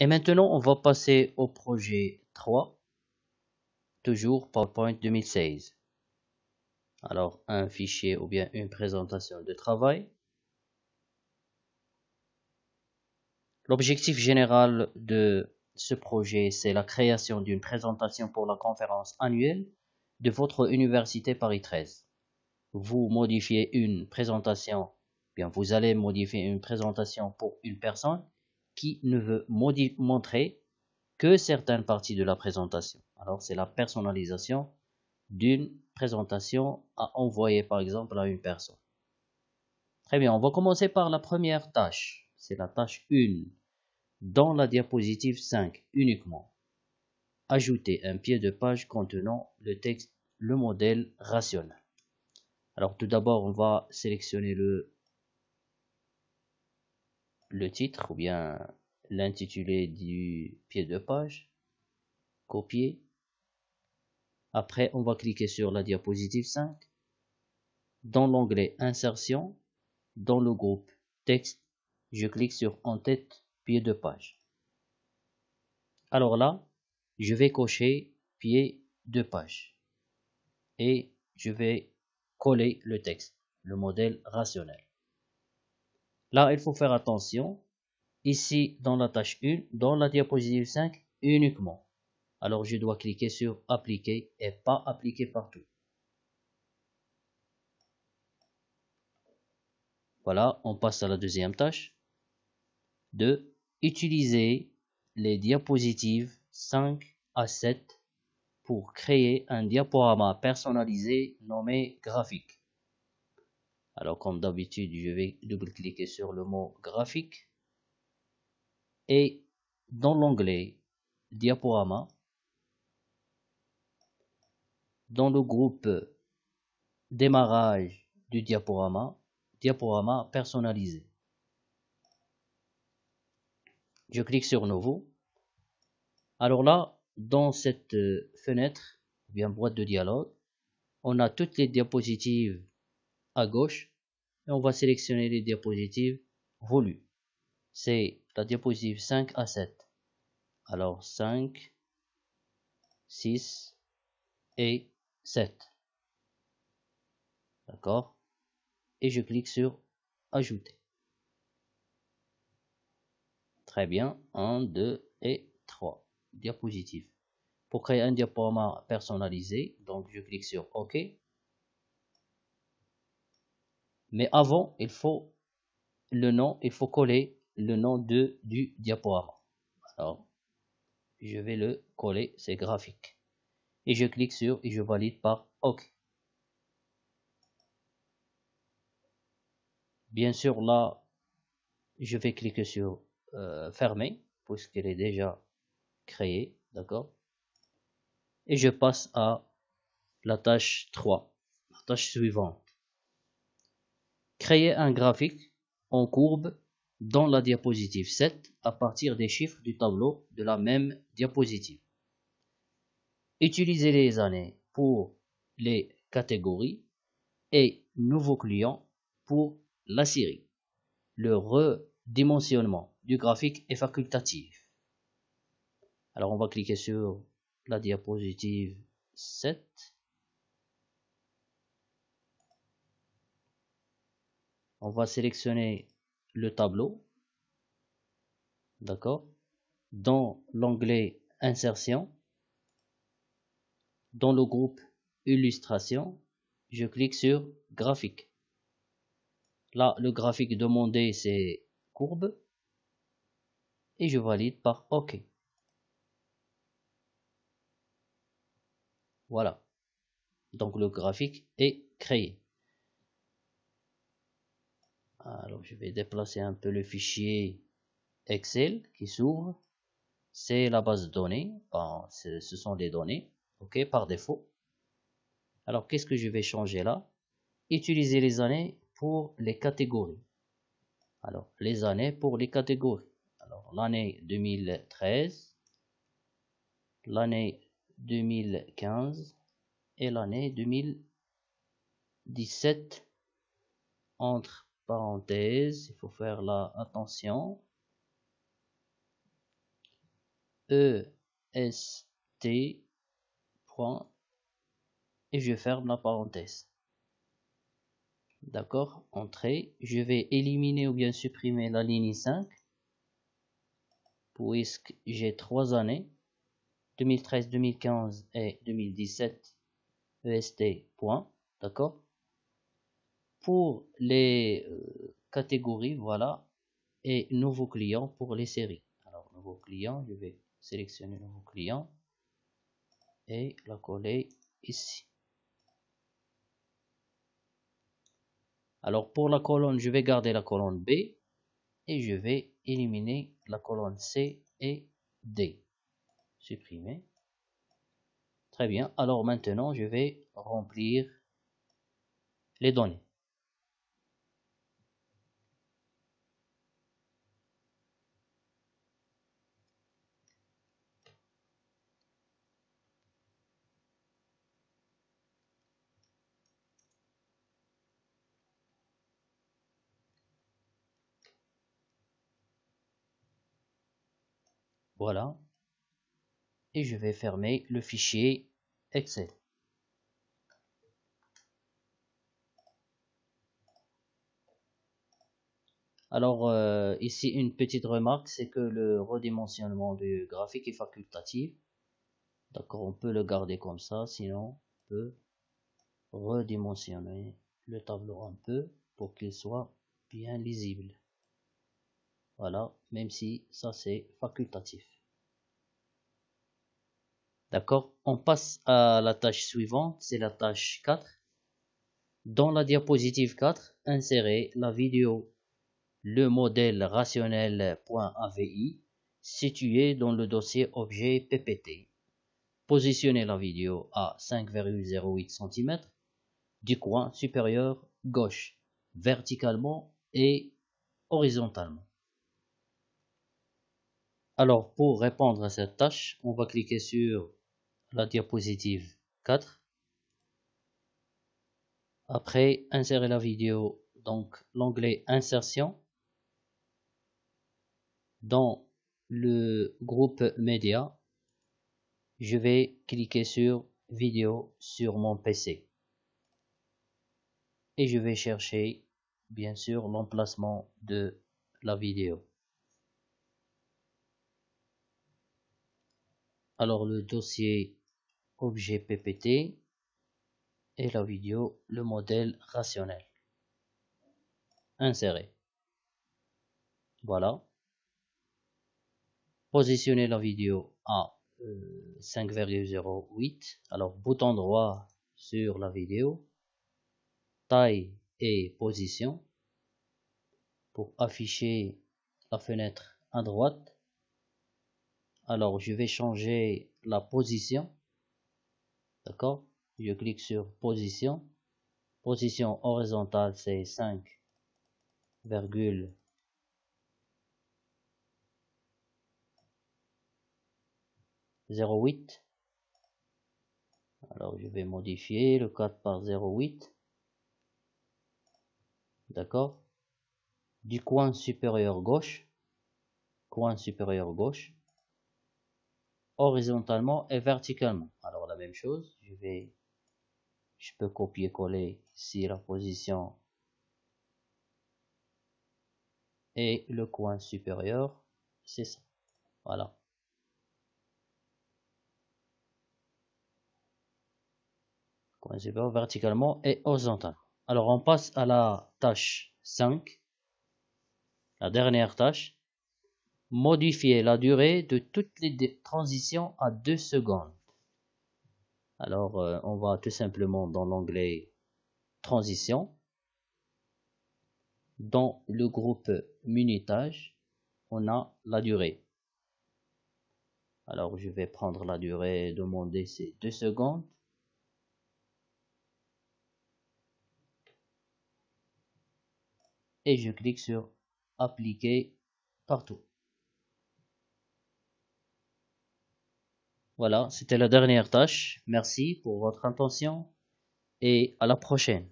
Et maintenant, on va passer au projet 3, toujours PowerPoint 2016. Alors, un fichier ou bien une présentation de travail. L'objectif général de ce projet, c'est la création d'une présentation pour la conférence annuelle de votre université Paris 13. Vous modifiez une présentation, bien vous allez modifier une présentation pour une personne qui ne veut montrer que certaines parties de la présentation. Alors, c'est la personnalisation d'une présentation à envoyer, par exemple, à une personne. Très bien, on va commencer par la première tâche. C'est la tâche 1. Dans la diapositive 5 uniquement, ajouter un pied de page contenant le texte, le modèle rationnel. Alors, tout d'abord, on va sélectionner le titre ou bien l'intitulé du pied de page. Copier. Après, on va cliquer sur la diapositive 5. Dans l'onglet Insertion, dans le groupe Texte, je clique sur En-tête, pied de page. Alors là, je vais cocher pied de page et je vais coller le texte, le modèle rationnel. Là, il faut faire attention. Ici, dans la tâche 1, dans la diapositive 5, uniquement. Alors, je dois cliquer sur Appliquer et pas Appliquer partout. Voilà, on passe à la deuxième tâche. 2. Utiliser les diapositives 5 à 7 pour créer un diaporama personnalisé nommé graphique. Alors, comme d'habitude, je vais double-cliquer sur le mot graphique et dans l'onglet diaporama, dans le groupe démarrage du diaporama, diaporama personnalisé. Je clique sur Nouveau. Alors là, dans cette fenêtre, ou bien boîte de dialogue, on a toutes les diapositives à gauche et on va sélectionner les diapositives voulues. C'est la diapositive 5 à 7. Alors 5, 6 et 7. D'accord? Et je clique sur Ajouter. Très bien. 1, 2 et 3 diapositives. Pour créer un diaporama personnalisé, donc je clique sur OK. Mais avant, il faut coller le nom du diaporama. Alors, je vais le coller, c'est graphique. Et je clique sur et je valide par OK. Bien sûr, là, je vais cliquer sur Fermer, puisqu'elle est déjà créée, d'accord? Et je passe à la tâche 3, la tâche suivante. Créer un graphique en courbe dans la diapositive 7 à partir des chiffres du tableau de la même diapositive. Utilisez les années pour les catégories et nouveaux clients pour la série. Le redimensionnement du graphique est facultatif. Alors on va cliquer sur la diapositive 7. On va sélectionner le tableau. D'accord. Dans l'onglet Insertion, dans le groupe Illustration, je clique sur Graphique. Là, le graphique demandé, c'est courbe. Et je valide par OK. Voilà. Donc le graphique est créé. Alors je vais déplacer un peu le fichier Excel qui s'ouvre. C'est la base de données. Bon, ce sont les données. OK, par défaut. Alors qu'est-ce que je vais changer là? Utiliser les années pour les catégories. Alors les années pour les catégories. Alors l'année 2013, l'année 2015 et l'année 2017. Entre parenthèses, il faut faire là attention. EST point et je ferme la parenthèse. D'accord, entrée. Je vais éliminer ou bien supprimer la ligne 5 puisque j'ai 3 années 2013, 2015 et 2017 EST point. D'accord. Pour les catégories, voilà, et nouveau client pour les séries. Alors, nouveau client, je vais sélectionner nouveau client et la coller ici. Alors, pour la colonne, je vais garder la colonne B et je vais éliminer la colonne C et D. Supprimer. Très bien. Alors, maintenant, je vais remplir les données. Voilà. Et je vais fermer le fichier Excel. Alors, ici, une petite remarque, c'est que le redimensionnement du graphique est facultatif. D'accord, on peut le garder comme ça, sinon on peut redimensionner le tableau un peu pour qu'il soit bien lisible. Voilà, même si ça c'est facultatif. D'accord, on passe à la tâche suivante, c'est la tâche 4. Dans la diapositive 4, insérez la vidéo le modèle rationnel.avi situé dans le dossier objet PPT. Positionnez la vidéo à 5,08 cm du coin supérieur gauche, verticalement et horizontalement. Alors, pour répondre à cette tâche, on va cliquer sur la diapositive 4. Après, insérer la vidéo, donc l'onglet Insertion. Dans le groupe Média, je vais cliquer sur Vidéo sur mon PC. Et je vais chercher, bien sûr, l'emplacement de la vidéo. Alors, le dossier objet PPT et la vidéo, le modèle rationnel. Insérer. Voilà. Positionner la vidéo à 5,08. Alors, bouton droit sur la vidéo. Taille et position. Pour afficher la fenêtre à droite. Alors, je vais changer la position. D'accord? Je clique sur position. Position horizontale, c'est 5,08. Alors, je vais modifier le 4 par 0,8. D'accord? Du coin supérieur gauche. Coin supérieur gauche. Horizontalement et verticalement. Alors, la même chose. Je peux copier-coller ici la position et le coin supérieur. C'est ça. Voilà. Coin supérieur verticalement et horizontalement. Alors, on passe à la tâche 5. La dernière tâche. Modifier la durée de toutes les transitions à 2 secondes. Alors, on va tout simplement dans l'onglet Transition. Dans le groupe Minutage, on a la durée. Alors, je vais prendre la durée demandée, c'est 2 secondes. Et je clique sur Appliquer partout. Voilà, c'était la dernière tâche. Merci pour votre attention et à la prochaine.